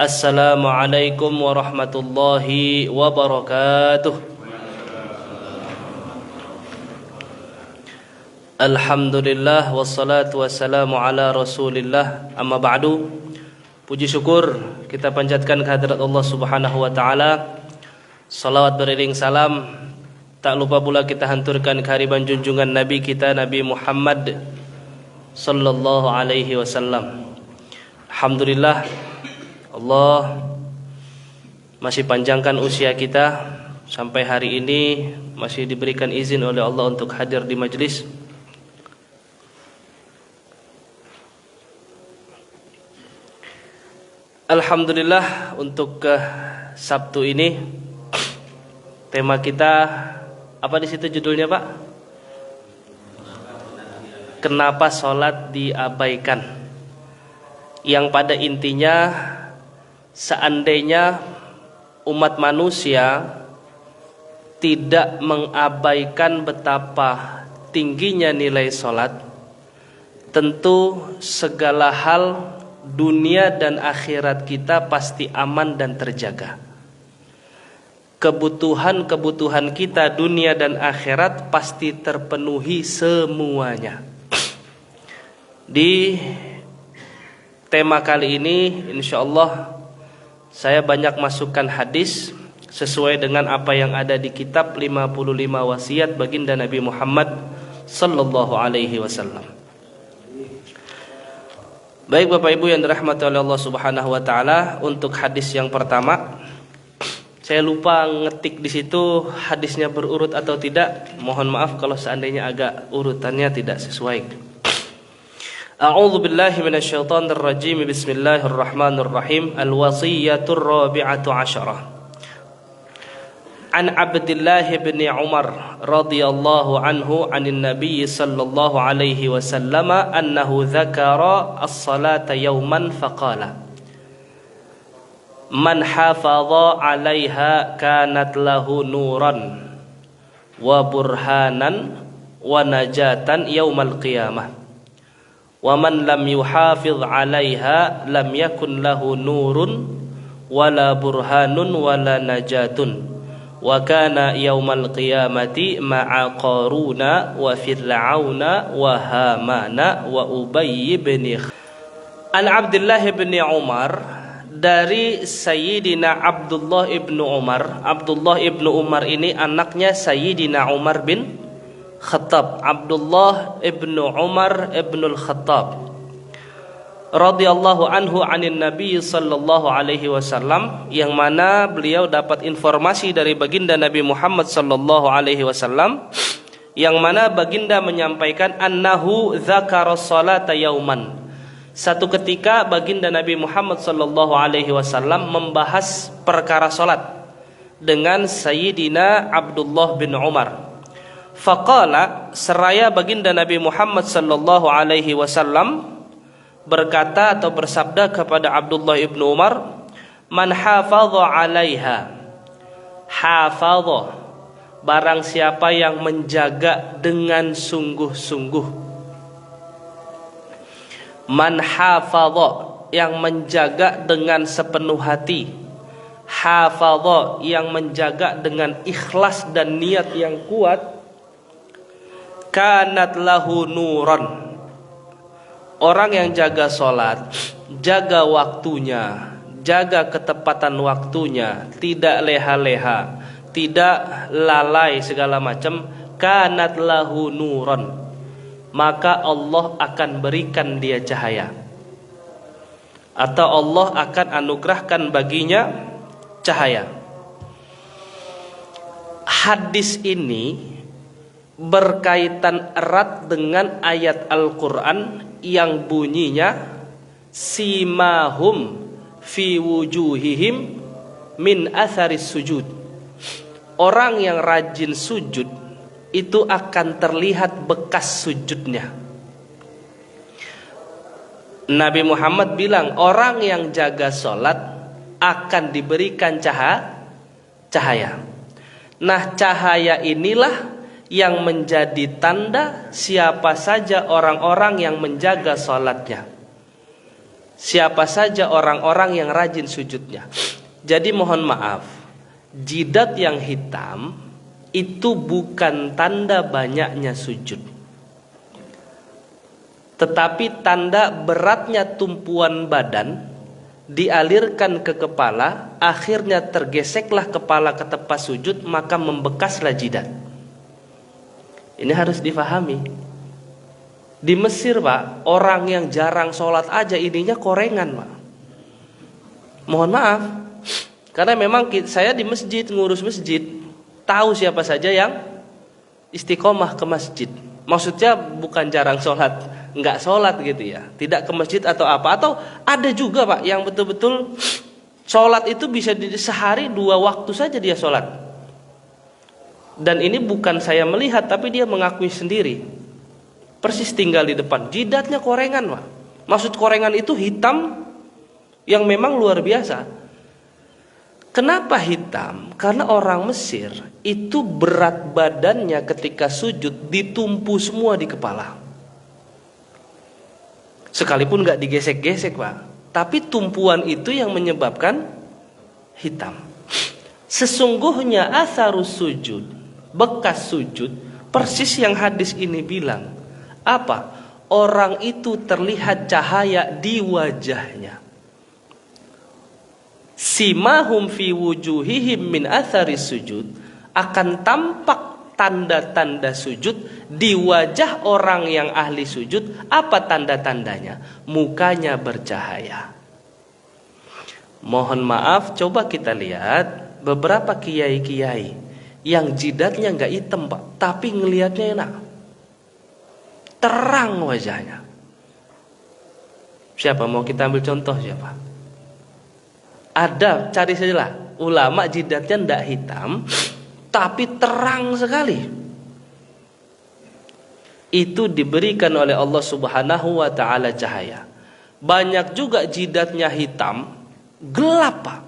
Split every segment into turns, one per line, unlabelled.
Assalamualaikum warahmatullahi wabarakatuh. Alhamdulillah wassalatu wassalamu ala Rasulillah. Amma ba'du. Puji syukur kita panjatkan kehadirat Allah Subhanahu wa taala. Salawat beriring salam tak lupa pula kita hanturkan kehadiran junjungan Nabi kita Nabi Muhammad sallallahu alaihi wasallam. Alhamdulillah Allah masih panjangkan usia kita sampai hari ini masih diberikan izin oleh Allah untuk hadir di majlis. Alhamdulillah untuk Sabtu ini tema kita apa di situ judulnya, Pak? Kenapa sholat diabaikan? Yang pada intinya seandainya umat manusia tidak mengabaikan betapa tingginya nilai sholat, tentu segala hal dunia dan akhirat kita pasti aman dan terjaga. Kebutuhan-kebutuhan kita dunia dan akhirat pasti terpenuhi semuanya. Di tema kali ini insyaallah saya banyak masukkan hadis sesuai dengan apa yang ada di kitab 55 wasiat baginda Nabi Muhammad sallallahu alaihi wasallam. Baik Bapak Ibu yang dirahmati oleh Allah Subhanahu wa taala, untuk hadis yang pertama saya lupa ngetik di situ hadisnya berurut atau tidak. Mohon maaf kalau seandainya agak urutannya tidak sesuai. A'udzu billahi minasyaitonir rajim. Bismillahirrahmanirrahim. Al-wasiyatur rabi'atu 'asharah. An Abdullah bin Umar radhiyallahu anhu 'anil Nabi sallallahu alaihi wasallam annahu dzakara as-salata yawman faqala man hafadha 'alaiha kanat lahu nuran wa burhanan wa najatan yaumal qiyamah wa man lam yuhafiz 'alaiha lam yakun lahu nurun wala burhanun wala najatun wa kana yaumal qiyamati ma'a qaruna wa fir'auna wa hamana wa ubay bin An Abdullah bin Umar, dari Sayyidina Abdullah ibnu Umar. Abdullah ibnu Umar ini anaknya Sayyidina Umar bin Khattab. Abdullah ibnu Umar ibnul Khattab radhiyallahu anhu anin Nabi sallallahu alaihi wasallam, yang mana beliau dapat informasi dari baginda Nabi Muhammad sallallahu alaihi wasallam, yang mana baginda menyampaikan annahu dzakara sholata yauman. Satu ketika baginda Nabi Muhammad sallallahu alaihi wasallam membahas perkara salat dengan Sayyidina Abdullah bin Umar. Faqala, seraya baginda Nabi Muhammad sallallahu alaihi wasallam berkata atau bersabda kepada Abdullah ibnu Umar, man hafadha 'alaiha, hafadha, barang siapa yang menjaga dengan sungguh-sungguh. Man hafadha, yang menjaga dengan sepenuh hati. Hafadha, yang menjaga dengan ikhlas dan niat yang kuat. Kanat lahu nuran, orang yang jaga sholat, jaga waktunya, jaga ketepatan waktunya, tidak leha-leha, tidak lalai segala macam, kanat lahu nuran, maka Allah akan berikan dia cahaya, atau Allah akan anugerahkan baginya cahaya. Hadis ini berkaitan erat dengan ayat Al-Quran yang bunyinya simahum fi wujuhihim min atharis sujud. Orang yang rajin sujud itu akan terlihat bekas sujudnya. Nabi Muhammad bilang orang yang jaga sholat akan diberikan cahaya. Nah, cahaya inilah yang menjadi tanda siapa saja orang-orang yang menjaga sholatnya. siapa saja orang-orang yang rajin sujudnya. Jadi mohon maaf, jidat yang hitam itu bukan tanda banyaknya sujud, tetapi tanda beratnya tumpuan badan dialirkan ke kepala, akhirnya tergeseklah kepala ke tempat sujud, maka membekaslah jidat. Ini harus difahami. Di Mesir, Pak, orang yang jarang sholat aja ininya korengan, Pak. Mohon maaf, karena memang saya di masjid, ngurus masjid, tahu siapa saja yang istiqomah ke masjid. Maksudnya bukan jarang sholat, nggak sholat gitu ya, tidak ke masjid atau apa. Atau ada juga, Pak, yang betul-betul sholat itu bisa sehari 2 waktu saja dia sholat. Dan ini bukan saya melihat, tapi dia mengakui sendiri. Persis tinggal di depan, jidatnya korengan, Pak. Maksud korengan itu hitam yang memang luar biasa. Kenapa hitam? Karena orang Mesir itu berat badannya ketika sujud ditumpu semua di kepala. Sekalipun nggak digesek-gesek, Pak, tapi tumpuan itu yang menyebabkan hitam. Sesungguhnya asarus sujud, bekas sujud, persis yang hadis ini bilang. Apa? Orang itu terlihat cahaya di wajahnya. Simahum fi wujuhihim min atharis sujud, akan tampak tanda-tanda sujud di wajah orang yang ahli sujud. Apa tanda-tandanya? Mukanya bercahaya. Mohon maaf, coba kita lihat beberapa kiai-kiai yang jidatnya nggak hitam, Pak, tapi ngelihatnya enak, terang wajahnya. Siapa mau kita ambil contoh siapa? Ada, cari sajalah ulama jidatnya ndak hitam tapi terang sekali. Itu diberikan oleh Allah Subhanahu wa taala cahaya. Banyak juga jidatnya hitam, gelap, Pak.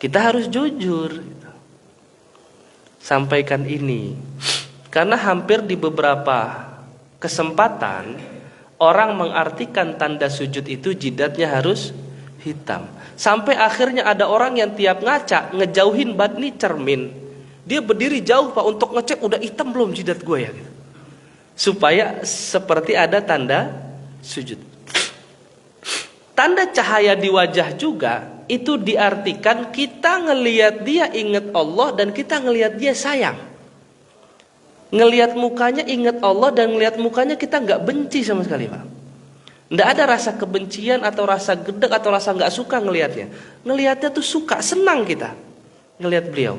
Kita harus jujur sampaikan ini. Karena hampir di beberapa kesempatan orang mengartikan tanda sujud itu jidatnya harus hitam. Sampai akhirnya ada orang yang tiap ngaca ngejauhin badni cermin, dia berdiri jauh, Pak, untuk ngecek udah hitam belum jidat gue ya, gitu. Supaya seperti ada tanda sujud. Tanda cahaya di wajah juga itu diartikan kita ngelihat dia ingat Allah dan kita ngelihat dia sayang. Ngelihat mukanya ingat Allah dan ngelihat mukanya kita nggak benci sama sekali, Pak. Nggak ada rasa kebencian atau rasa gedek atau rasa nggak suka ngelihatnya. Ngelihatnya tuh suka, senang kita ngelihat beliau.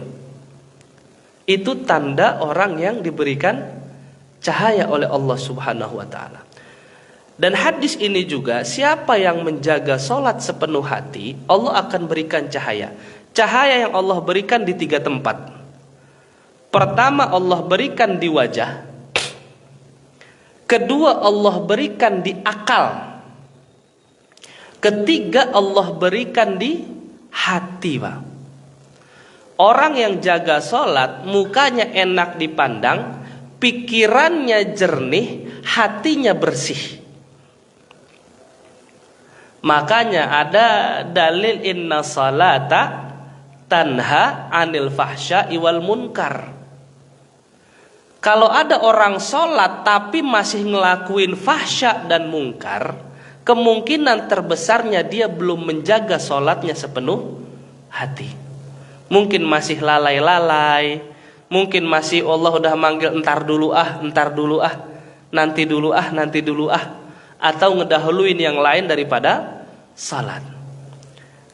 Itu tanda orang yang diberikan cahaya oleh Allah Subhanahu wa taala. Dan hadis ini juga, siapa yang menjaga sholat sepenuh hati, Allah akan berikan cahaya. Cahaya yang Allah berikan di 3 tempat. Pertama, Allah berikan di wajah. Kedua, Allah berikan di akal. Ketiga, Allah berikan di hati, Pak. Orang yang jaga sholat, mukanya enak dipandang, pikirannya jernih, hatinya bersih. Makanya ada dalil inna salata tanha anil fahsya'i wal munkar. Kalau ada orang sholat tapi masih ngelakuin fahsya dan mungkar, kemungkinan terbesarnya dia belum menjaga sholatnya sepenuh hati. Mungkin masih lalai-lalai, mungkin masih Allah udah manggil entar dulu ah, nanti dulu ah, atau ngedahuluin yang lain daripada sholat.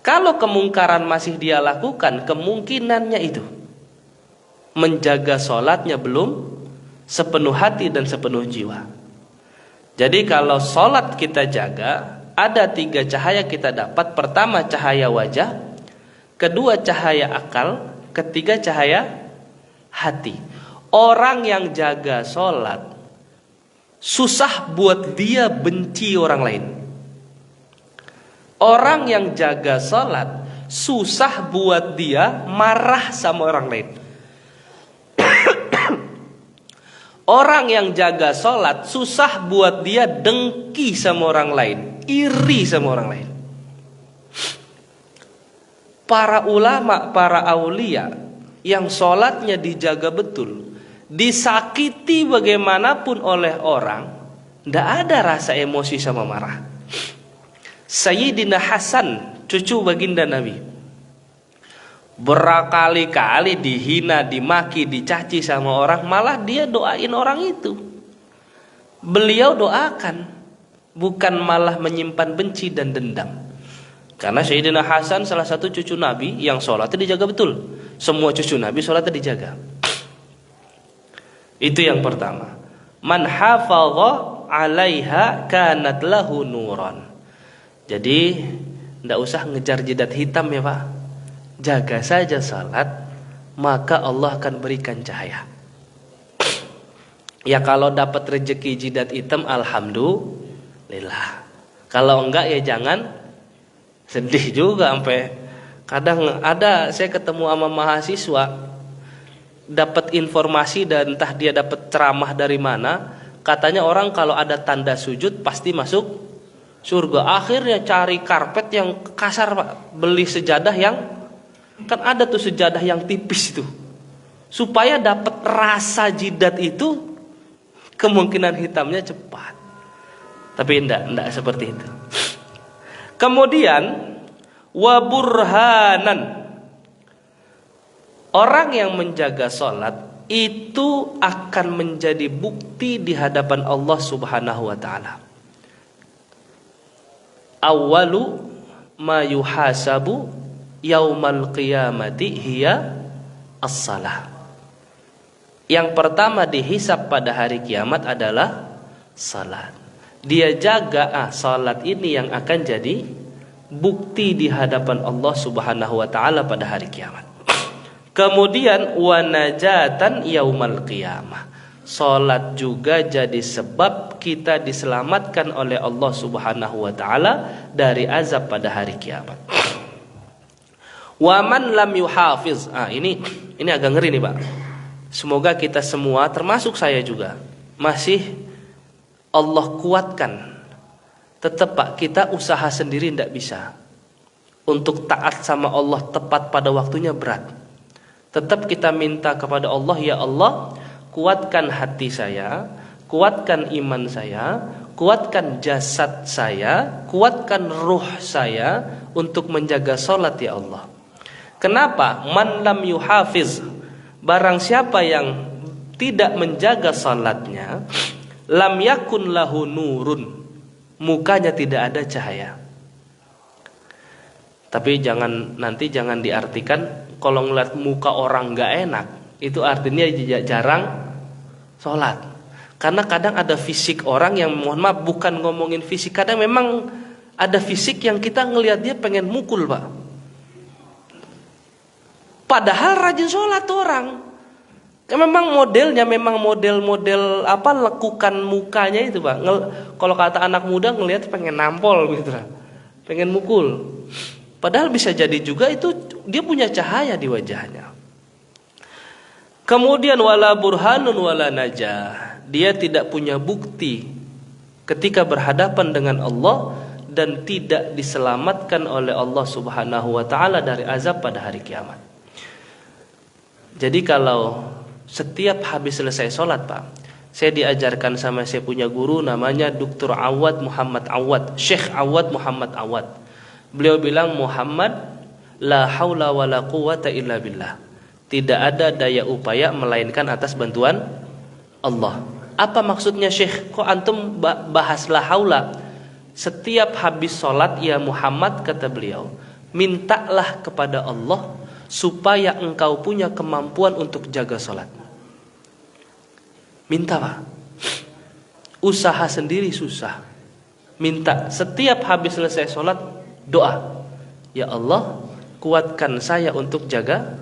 Kalau kemungkaran masih dia lakukan, kemungkinannya itu menjaga sholatnya belum sepenuh hati dan sepenuh jiwa. Jadi kalau sholat kita jaga, ada 3 cahaya kita dapat. Pertama cahaya wajah, kedua cahaya akal, ketiga cahaya hati. Orang yang jaga sholat susah buat dia benci orang lain. Orang yang jaga sholat susah buat dia marah sama orang lain. Orang yang jaga sholat susah buat dia dengki sama orang lain. iri sama orang lain. Para ulama, para aulia yang sholatnya dijaga betul, disakiti bagaimanapun oleh orang, tidak ada rasa emosi sama marah. Sayyidina Hasan, cucu baginda Nabi, berkali-kali dihina, dimaki, dicaci sama orang, malah dia doain orang itu. Beliau doakan, bukan malah menyimpan benci dan dendam. Karena Sayyidina Hasan salah satu cucu Nabi yang sholatnya dijaga betul. Semua cucu Nabi sholatnya dijaga. Itu yang pertama. Man hafadha 'alaiha kanat lahu nuran. Jadi tidak usah ngejar jidat hitam ya Pak. Jaga saja salat, maka Allah akan berikan cahaya. Ya kalau dapat rezeki jidat hitam, alhamdulillah. Kalau enggak ya jangan sedih juga. Sampai kadang ada saya ketemu sama mahasiswa, dapat informasi dan entah dia dapat ceramah dari mana, katanya orang kalau ada tanda sujud pasti masuk surga. Akhirnya cari karpet yang kasar Pak, beli sejadah yang, kan ada tuh sejadah yang tipis itu, supaya dapat rasa jidat itu, kemungkinan hitamnya cepat. Tapi enggak seperti itu. Kemudian wa burhanan, orang yang menjaga sholat itu akan menjadi bukti di hadapan Allah Subhanahu wa ta'ala. Awwalu ma yuhasabu yaumal qiyamati hiya as-salah. Yang pertama dihisab pada hari kiamat adalah salat. Dia jaga salat ini yang akan jadi bukti di hadapan Allah Subhanahu wa ta'ala pada hari kiamat. Kemudian wa najatan yaumal qiyamah. Salat juga jadi sebab kita diselamatkan oleh Allah Subhanahu wa ta'ala dari azab pada hari kiamat. Wa man lam yuhafiz. Ini agak ngeri nih Pak. Semoga kita semua, termasuk saya juga, masih Allah kuatkan. Tetap Pak, kita usaha sendiri tidak bisa. Untuk taat sama Allah tepat pada waktunya berat. Tetap kita minta kepada Allah, ya Allah, kuatkan hati saya, kuatkan iman saya, kuatkan jasad saya, kuatkan ruh saya untuk menjaga sholat ya Allah. Kenapa? Man lam yuhafiz, barang siapa yang tidak menjaga salatnya, lam yakun lahu nurun, mukanya tidak ada cahaya. Tapi jangan diartikan kalau ngeliat muka orang nggak enak itu artinya jarang sholat. Karena kadang ada fisik orang yang, mohon maaf, bukan ngomongin fisik, kadang memang ada fisik yang kita ngelihat dia pengen mukul Pak, padahal rajin sholat orang. Memang modelnya, memang model-model lekukan mukanya itu Pak. Kalau kata anak muda ngelihat pengen nampol gitu lah, pengen mukul. Padahal bisa jadi juga itu dia punya cahaya di wajahnya. Kemudian wala burhanun wala najah, dia tidak punya bukti ketika berhadapan dengan Allah dan tidak diselamatkan oleh Allah Subhanahu wa ta'ala dari azab pada hari kiamat. Jadi kalau setiap habis selesai sholat Pak, saya diajarkan sama saya punya guru namanya Dr. Awad Muhammad Awad, Syekh Awad Muhammad Awad. Beliau bilang, Muhammad, la haula wa la quwata illa billah. Tidak ada daya upaya melainkan atas bantuan Allah. Apa maksudnya Syekh? Kok antum bahas la haula? Setiap habis sholat ya Muhammad, kata beliau, mintalah kepada Allah supaya engkau punya kemampuan untuk jaga sholat. Minta Pak. Usaha sendiri susah. Minta setiap habis selesai sholat, doa, ya Allah, kuatkan saya untuk jaga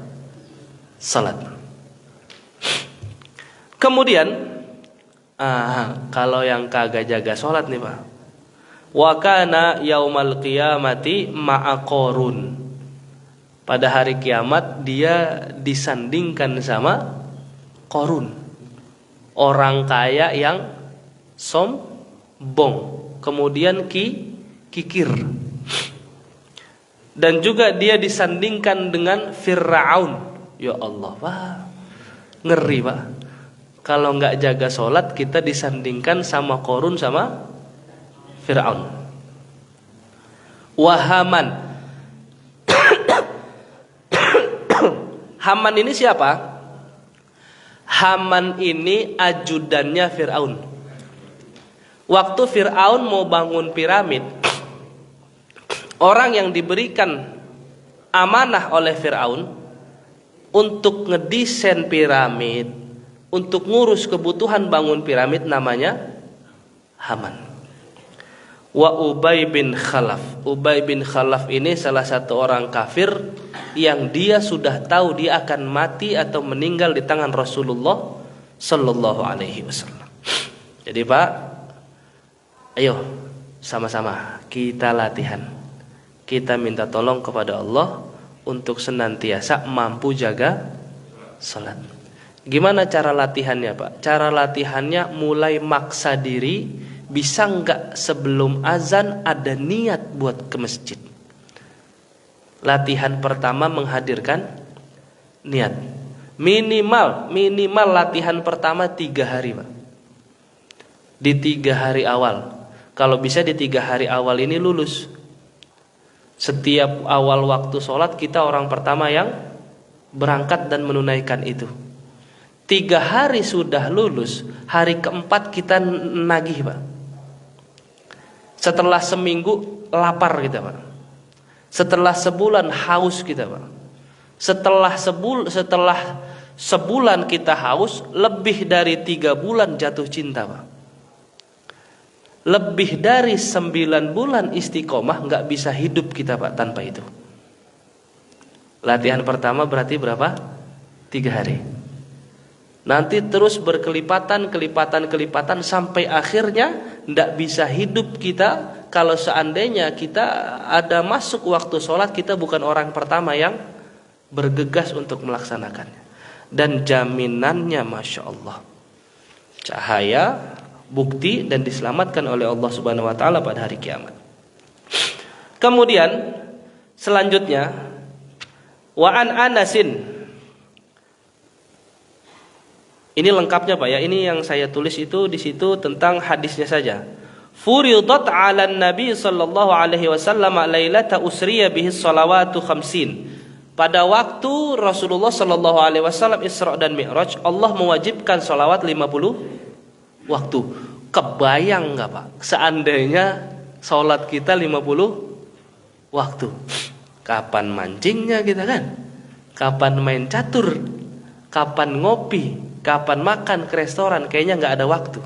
sholat. Kemudian kalau yang kagak jaga sholat nih Pak, wa kana yaumal qiyamati ma'a Qarun. Pada hari kiamat dia disandingkan sama Qarun, orang kaya yang sombong, kemudian kikir. Dan juga dia disandingkan dengan Fir'aun. Ya Allah, Pak. Ngeri, Pak. Kalau nggak jaga sholat, kita disandingkan sama Qarun sama Fir'aun. Wahaman. Haman ini siapa? Haman ini ajudannya Fir'aun. Waktu Fir'aun mau bangun piramid, orang yang diberikan amanah oleh Fir'aun untuk ngedesain piramid, untuk ngurus kebutuhan bangun piramid, namanya Haman. Wa Ubay bin Khalaf. Ubay bin Khalaf ini salah satu orang kafir yang dia sudah tahu dia akan mati atau meninggal di tangan Rasulullah sallallahu alaihi wasallam. Jadi Pak, ayo sama-sama kita latihan. Kita minta tolong kepada Allah untuk senantiasa mampu jaga salat. Gimana cara latihannya, Pak? Cara latihannya mulai maksa diri. Bisa enggak sebelum azan ada niat buat ke masjid? Latihan pertama menghadirkan niat. Minimal latihan pertama 3 hari, Pak. Di 3 hari awal. Kalau bisa di 3 hari awal ini lulus. Setiap awal waktu sholat kita orang pertama yang berangkat dan menunaikan itu. 3 hari sudah lulus, hari keempat kita nagih, Pak. Setelah seminggu lapar kita, Pak. Setelah sebulan haus kita, Pak. Setelah sebulan kita haus, lebih dari 3 bulan jatuh cinta, Pak. Lebih dari 9 bulan istiqomah, nggak bisa hidup kita, Pak, tanpa itu. Latihan pertama berarti berapa? 3 hari. Nanti terus berkelipatan sampai akhirnya tidak bisa hidup kita. Kalau seandainya kita ada masuk waktu sholat, kita bukan orang pertama yang bergegas untuk melaksanakannya. Dan jaminannya Masya Allah, cahaya, bukti, dan diselamatkan oleh Allah Subhanahu Wa Taala pada hari kiamat. Kemudian selanjutnya, wa an Anasin. Ini lengkapnya, Pak, ya. Ini yang saya tulis itu di situ tentang hadisnya saja. Furidat 'ala Nabi sallallahu alaihi wasallam lailata usriya bihi shalawatu 50. Pada waktu Rasulullah sallallahu alaihi wasallam Isra dan Mi'raj, Allah mewajibkan shalawat 50 waktu. Kebayang enggak, Pak? Seandainya salat kita 50 waktu. Kapan mancingnya kita, kan? Kapan main catur? Kapan ngopi? Kapan makan ke restoran? Kayaknya nggak ada waktu.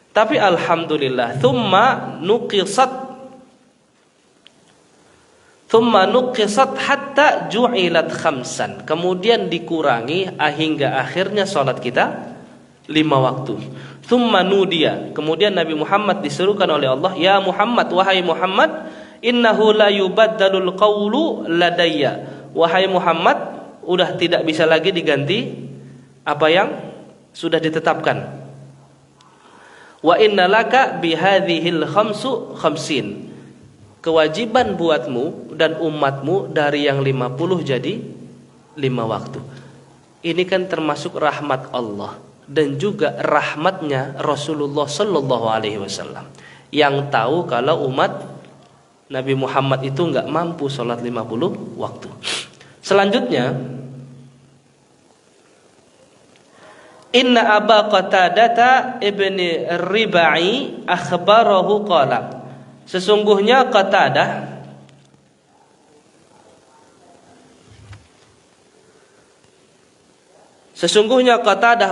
Tapi alhamdulillah, thumma nuqisat hatta ju'ilat khamsan. Kemudian dikurangi hingga akhirnya salat kita 5 waktu. Thumma nudiya. Kemudian Nabi Muhammad disuruhkan oleh Allah, ya Muhammad, wahai Muhammad, innahu la yubaddalul qawlu ladayya. Wahai Muhammad, udah tidak bisa lagi diganti apa yang sudah ditetapkan. Wa innalaka bihadhil khamsu khamsin. Kewajiban buatmu dan umatmu dari yang 50 jadi 5 waktu. Ini kan termasuk rahmat Allah dan juga rahmatnya Rasulullah sallallahu alaihi wasallam, yang tahu kalau umat Nabi Muhammad itu enggak mampu sholat 50 waktu. Selanjutnya, Inna Aba Qatadata ibni Ribai akhbarahu qala. Sesungguhnya Qatadah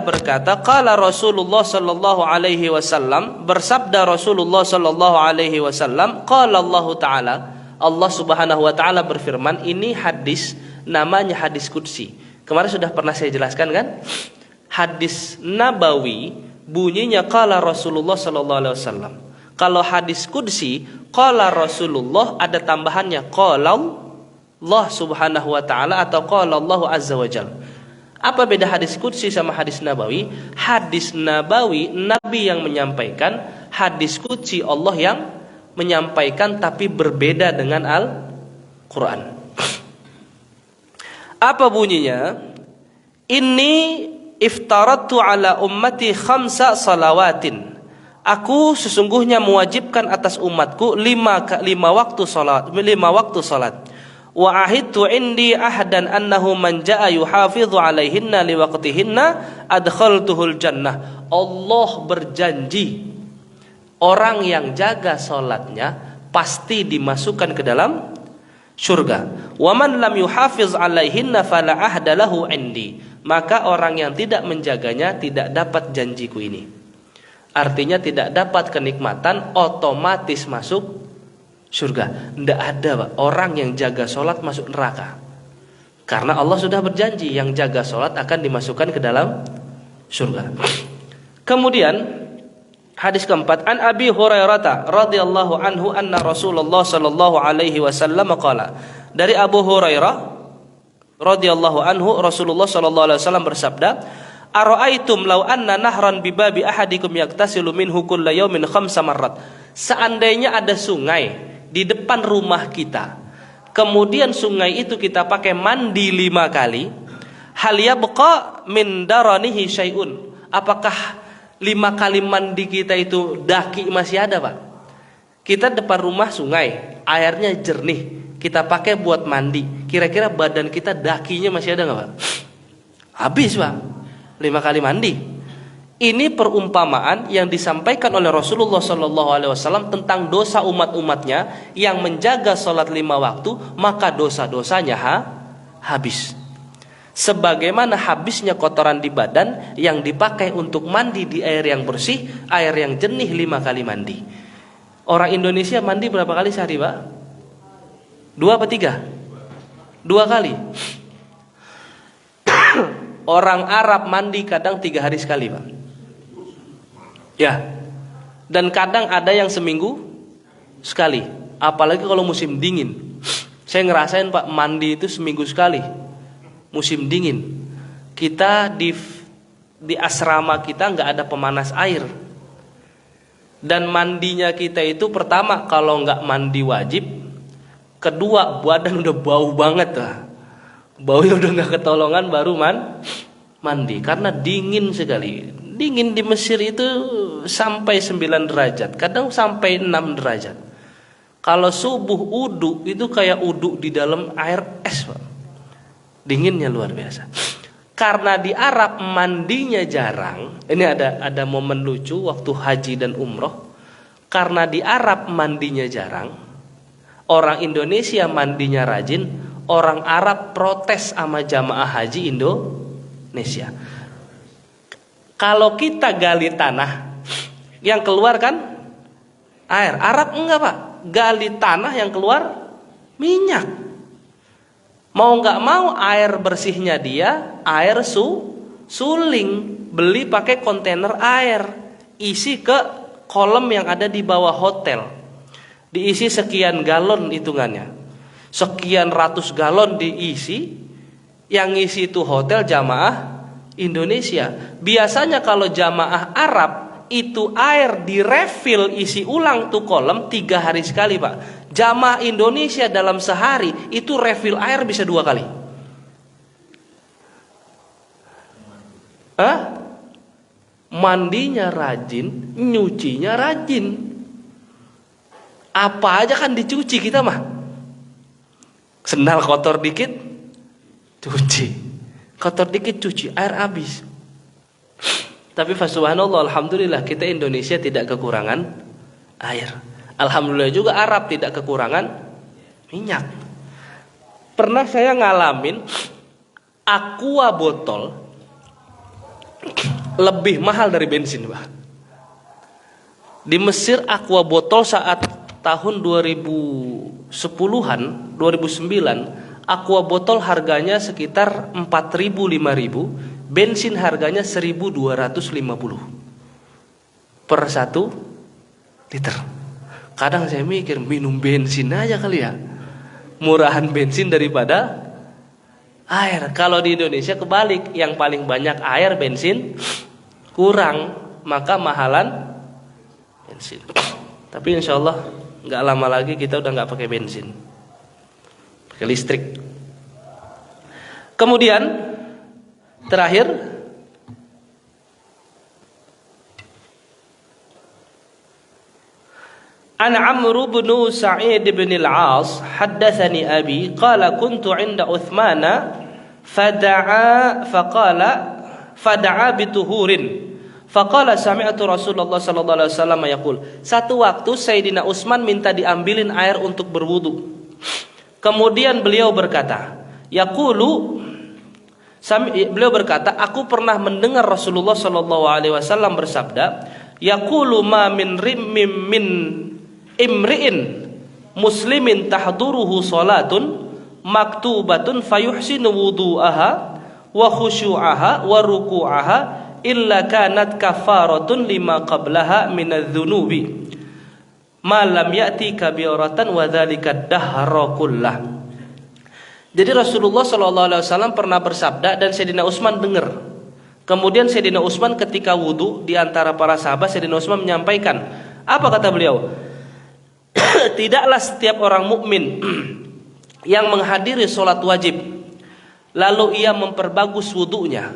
berkata, qala Rasulullah sallallahu alaihi wasallam, bersabda Rasulullah sallallahu alaihi wasallam, qala Allah taala, Allah Subhanahu wa taala berfirman. Ini hadis namanya hadis qudsi. Kemarin sudah pernah saya jelaskan, kan? Hadis nabawi bunyinya qala Rasulullah sallallahu alaihi wasallam. Kalau hadis qudsi qala Rasulullah ada tambahannya qala Allah Subhanahu wa taala atau qala Allah azza wajalla. Apa beda hadis qudsi sama hadis nabawi? Hadis nabawi Nabi yang menyampaikan, hadis qudsi Allah yang menyampaikan tapi berbeda dengan Al-Quran. Apa bunyinya? Inni iftaratu ala ummati khamsa salawatin. Aku sesungguhnya mewajibkan atas umatku lima waktu salat. Wa ahidtu indi ahdan annahu man jaa yuhafidhu alaihinna liwaqtihinna adkhaltuhul jannah. Allah berjanji orang yang jaga salatnya pasti dimasukkan ke dalam surga. Wa man lam yuhafiz alaihinna fala ahda lahu indi. Maka orang yang tidak menjaganya tidak dapat janjiku ini. Artinya tidak dapat kenikmatan, otomatis masuk surga. Tidak ada Pak, orang yang jaga sholat masuk neraka. Karena Allah sudah berjanji yang jaga sholat akan dimasukkan ke dalam surga. Kemudian hadis keempat, an Abi Hurairah radhiyallahu anhu anna Rasulullah sallallahu alaihi wasallam qala. Dari Abu Hurairah radhiyallahu anhu, Rasulullah sallallahu alaihi wasallam bersabda, ara'aitum law anna nahran bi babi ahadikum yaktasilu minhu kulla yawmin khamsa marrat. Seandainya ada sungai di depan rumah kita, kemudian sungai itu kita pakai mandi 5 kali, hal yabqa min daranihi syai'un. Apakah 5 kali mandi kita itu daki masih ada, Pak? Kita depan rumah sungai, airnya jernih, kita pakai buat mandi. Kira-kira badan kita dakinya masih ada nggak, Pak? Habis, Pak. 5 kali mandi. Ini perumpamaan yang disampaikan oleh Rasulullah SAW tentang dosa umat-umatnya yang menjaga sholat 5 waktu, maka dosa-dosanya habis. Sebagaimana habisnya kotoran di badan yang dipakai untuk mandi di air yang bersih, air yang jernih 5 kali mandi. Orang Indonesia mandi berapa kali sehari, Pak? 2 apa 3? 2 kali. Orang Arab mandi kadang 3 hari sekali, Pak. Ya. Dan kadang ada yang seminggu sekali. Apalagi kalau musim dingin. Saya ngerasain, Pak, mandi itu seminggu sekali. Musim dingin. Kita di asrama kita nggak ada pemanas air. Dan mandinya kita itu pertama kalau nggak mandi wajib, kedua badan udah bau banget lah. Baunya udah nggak ketolongan baru mandi karena dingin sekali. Dingin di Mesir itu sampai 9 derajat, kadang sampai 6 derajat. Kalau subuh wudu itu kayak wudu di dalam air es, Pak. Dinginnya luar biasa. Karena di Arab mandinya jarang. Ini ada momen lucu waktu haji dan umroh. Karena di Arab mandinya jarang, orang Indonesia mandinya rajin, orang Arab protes sama jamaah haji Indonesia. Kalau kita gali tanah, yang keluar kan air. Arab enggak, Pak. Gali tanah yang keluar minyak. Mau nggak mau air bersihnya dia air suling. Beli pakai kontainer air, isi ke kolam yang ada di bawah hotel. Diisi sekian galon hitungannya. Sekian ratus galon diisi. Yang isi itu hotel jamaah Indonesia. Biasanya kalau jamaah Arab itu air direfill, isi ulang tuh kolam 3 hari sekali, Pak. Jamaah Indonesia dalam sehari itu refill air bisa 2 kali. Mandinya rajin, nyucinya rajin. Apa aja kan dicuci kita mah. Sendal kotor dikit, cuci. Kotor dikit cuci, air habis. Tapi subhanallah, alhamdulillah kita Indonesia tidak kekurangan air. Alhamdulillah juga Arab tidak kekurangan minyak. Pernah saya ngalamin aqua botol lebih mahal dari bensin, Pak. Di Mesir aqua botol saat tahun 2010-an, 2009 aqua botol harganya sekitar 4.000-5.000, bensin harganya 1.250 per 1 liter. Kadang saya mikir minum bensin aja kali ya, murahan bensin daripada air. Kalau di Indonesia kebalik, yang paling banyak air, bensin kurang, maka mahalan bensin. Tapi insya Allah nggak lama lagi kita udah nggak pakai bensin, pakai listrik. Kemudian terakhir, An Amr bin Sa'id bin al-As haddatsani abi qala kuntu 'inda Uthman fada'a bituhurin faqala sami'tu Rasulullah sallallahu alaihi wasallam yaqul. Satu waktu Sayyidina Utsman minta diambilin air untuk berwudu. Kemudian beliau berkata, aku pernah mendengar Rasulullah sallallahu alaihi wasallam bersabda, yaqulu ma min imri'in muslimin tahduruhu salatun maktubatun fayuhsinu wudu'aha wa khusyu'aha wa ruku'aha illa kanat kafaratun lima qablaha minadz-dzunubi ma lam ya'ti kabiratan wa dzalika dahra kullah. Jadi Rasulullah sallallahu alaihi wasallam pernah bersabda dan Sayyidina Utsman dengar. Kemudian Sayyidina Utsman ketika wudu di antara para sahabat, Sayyidina Utsman menyampaikan, apa kata beliau? Tidaklah setiap orang mukmin yang menghadiri sholat wajib lalu ia memperbagus wudunya,